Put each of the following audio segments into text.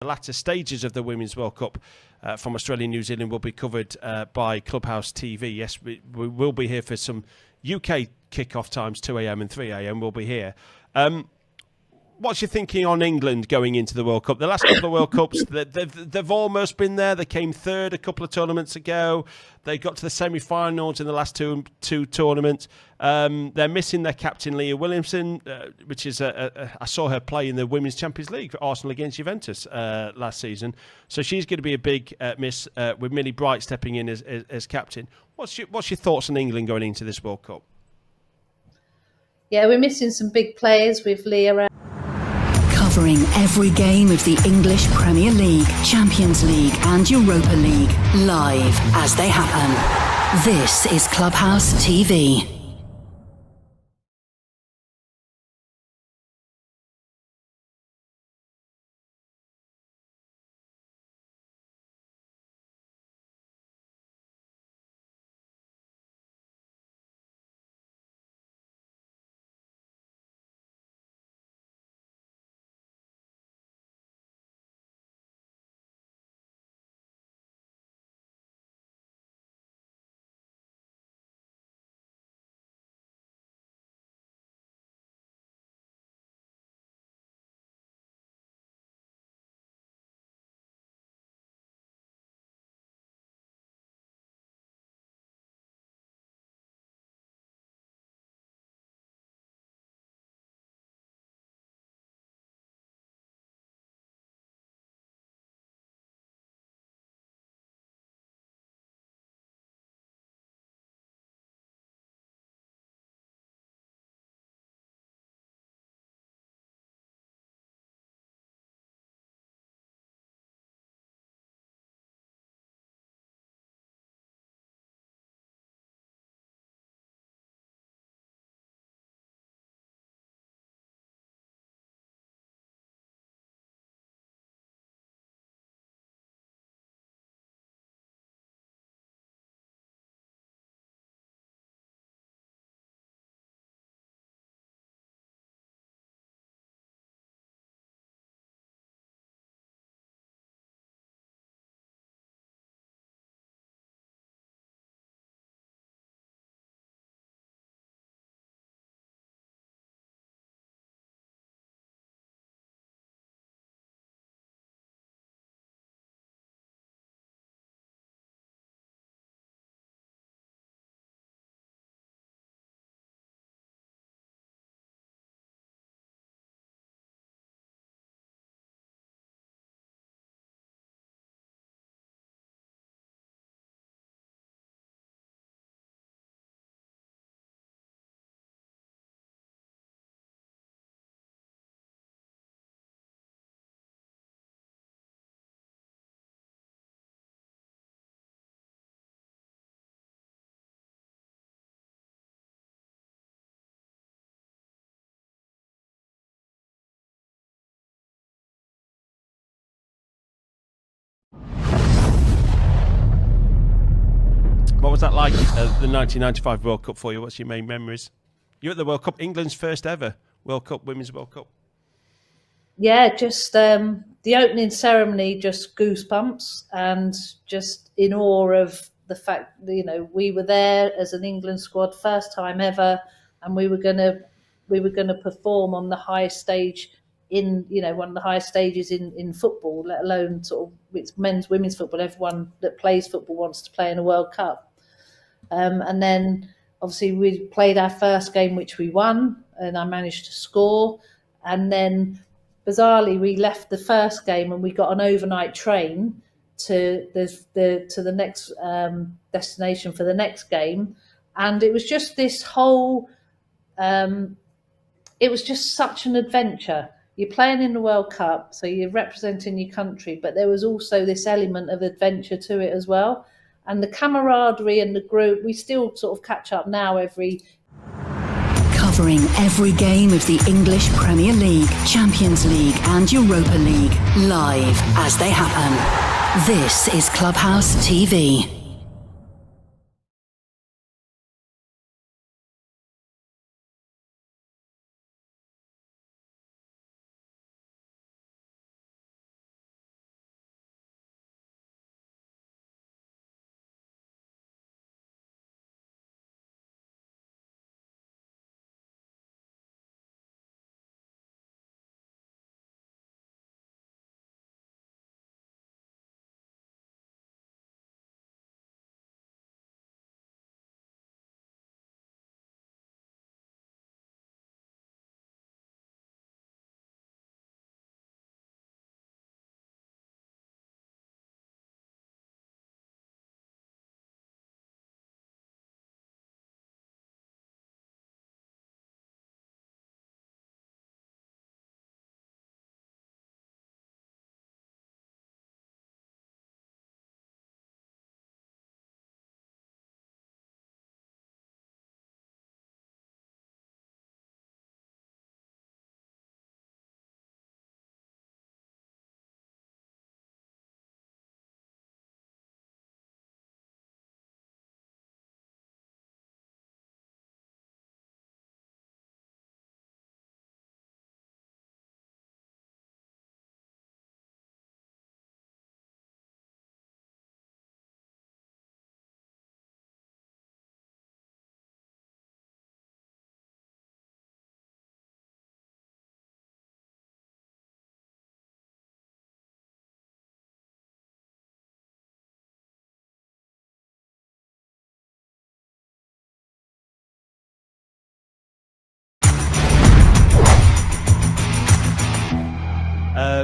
The latter stages of the Women's World Cup from Australia and New Zealand will be covered by Clubhouse TV. Yes, we will be here for some UK kick-off times, 2 a.m. and 3 a.m. We'll be here. What's your thinking on England going into the World Cup? The last couple of World Cups, they've almost been there. They came third a couple of tournaments ago. They got to the semi-finals in the last two tournaments. They're missing their captain, Leah Williamson, which is I saw her play in the Women's Champions League for Arsenal against Juventus last season. So she's going to be a big miss with Millie Bright stepping in as captain. What's your thoughts on England going into this World Cup? Yeah, we're missing some big players with Leah. Covering every game of the English Premier League, Champions League and Europa League, live as they happen. This is Clubhouse TV. What was that like, the 1995 World Cup for you? What's your main memories? You're at the World Cup, England's first ever World Cup, Women's World Cup. Yeah, just the opening ceremony, just goosebumps, and just in awe of the fact that, you know, we were there as an England squad, first time ever, and we were gonna perform on the highest stage in, you know, one of the highest stages in football, let alone sort of it's men's, women's football. Everyone that plays football wants to play in a World Cup. And then obviously we played our first game, which we won, and I managed to score. And then bizarrely, we left the first game and we got an overnight train to the next destination for the next game. And it was just this whole, it was just such an adventure. You're playing in the World Cup, so you're representing your country, but there was also this element of adventure to it as well. And the camaraderie and the group, we still sort of catch up now covering every game of the English Premier League, Champions League and Europa League, live as they happen. This is Clubhouse TV.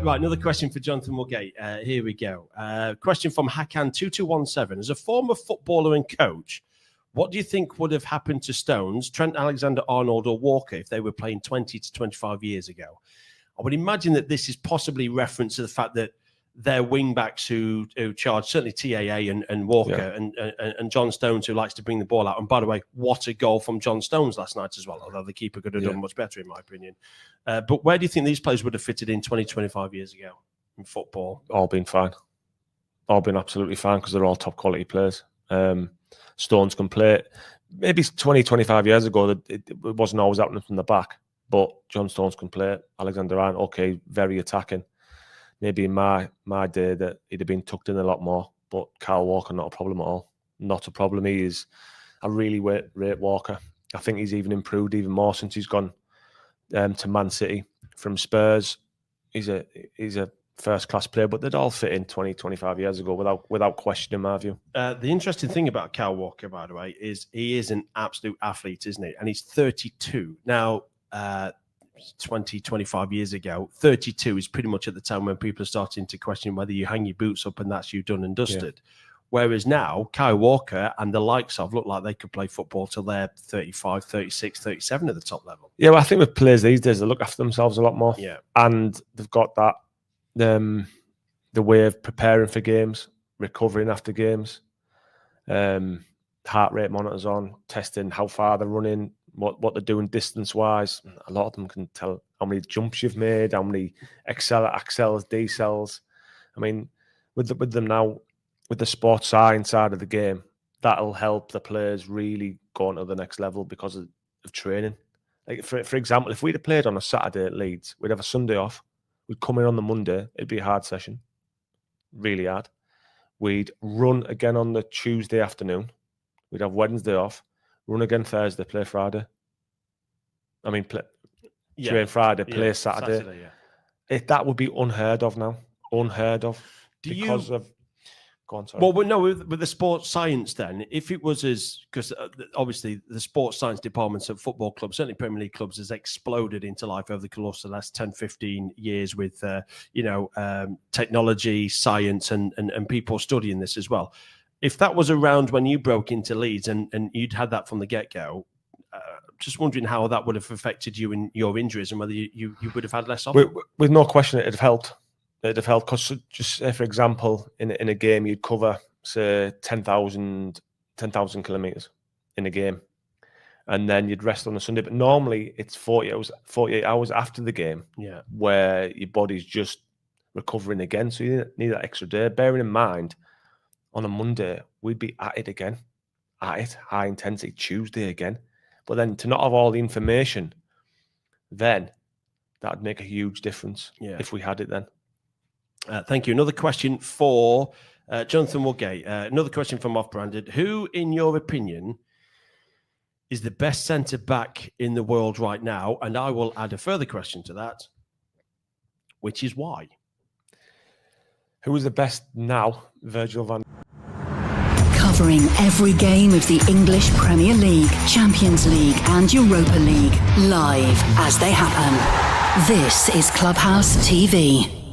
Right, another question for Jonathan Woodgate. Here we go. Question from Hakan2217. As a former footballer and coach, what do you think would have happened to Stones, Trent Alexander-Arnold or Walker if they were playing 20 to 25 years ago? I would imagine that this is possibly reference to the fact that their wing-backs who charge, certainly TAA and Walker and John Stones, who likes to bring the ball out. And by the way, what a goal from John Stones last night as well, although the keeper could have done much better, in my opinion. But where do you think these players would have fitted in 20, 25 years ago in football? All been fine. All been absolutely fine because they're all top-quality players. Stones can play. Maybe 20, 25 years ago, it wasn't always happening from the back, but John Stones can play. Alexander-Arnold, okay, very attacking. Maybe in my day that he'd have been tucked in a lot more, but Kyle Walker, not a problem at all. Not a problem. He is a really rate Walker. I think he's even improved even more since he's gone to Man City from Spurs. He's a first-class player, but they'd all fit in 20, 25 years ago without question, in my view. The interesting thing about Kyle Walker, by the way, is he is an absolute athlete, isn't he? And he's 32. Now, 20, 25 years ago, 32 is pretty much at the time when people are starting to question whether you hang your boots up and that's you done and dusted. Yeah. Whereas now, Kyle Walker and the likes of look like they could play football till they're 35, 36, 37 at the top level. Yeah, well, I think with players these days, they look after themselves a lot more. Yeah. And they've got that, the way of preparing for games, recovering after games, heart rate monitors on, testing how far they're running, what they're doing distance-wise. A lot of them can tell how many jumps you've made, how many accels, decels. I mean, with them now, with the sports science side of the game, that'll help the players really go on to the next level because of training. Like for example, if we'd have played on a Saturday at Leeds, we'd have a Sunday off. We'd come in on the Monday. It'd be a hard session, really hard. We'd run again on the Tuesday afternoon. We'd have Wednesday off. Run again Thursday, play Friday. I mean, train Friday, play Saturday. That would be unheard of now. Unheard of. Go on, sorry. Well, no, with the sports science then, if it was because obviously the sports science departments at football clubs, certainly Premier League clubs, has exploded into life over the course of the last 10, 15 years with, technology, science, and people studying this as well. If that was around when you broke into Leeds and you'd had that from the get-go, just wondering how that would have affected you in your injuries and whether you would have had less of it. With no question, it'd have helped. It'd have helped because, just say, for example, in a game, you'd cover, say, 10,000 kilometres in a game. And then you'd rest on a Sunday. But normally, it's 48 hours after the game where your body's just recovering again. So you need that extra day. Bearing in mind, on a Monday, we'd be at it again. At it, high intensity, Tuesday again. But then to not have all the information, then that'd make a huge difference if we had it then. Thank you. Another question for Jonathan Woodgate. Another question from Off-Branded. Who, in your opinion, is the best centre-back in the world right now? And I will add a further question to that, which is why? Who is the best now? Virgil van... Covering every game of the English Premier League, Champions League and Europa League, live as they happen. This is Clubhouse TV.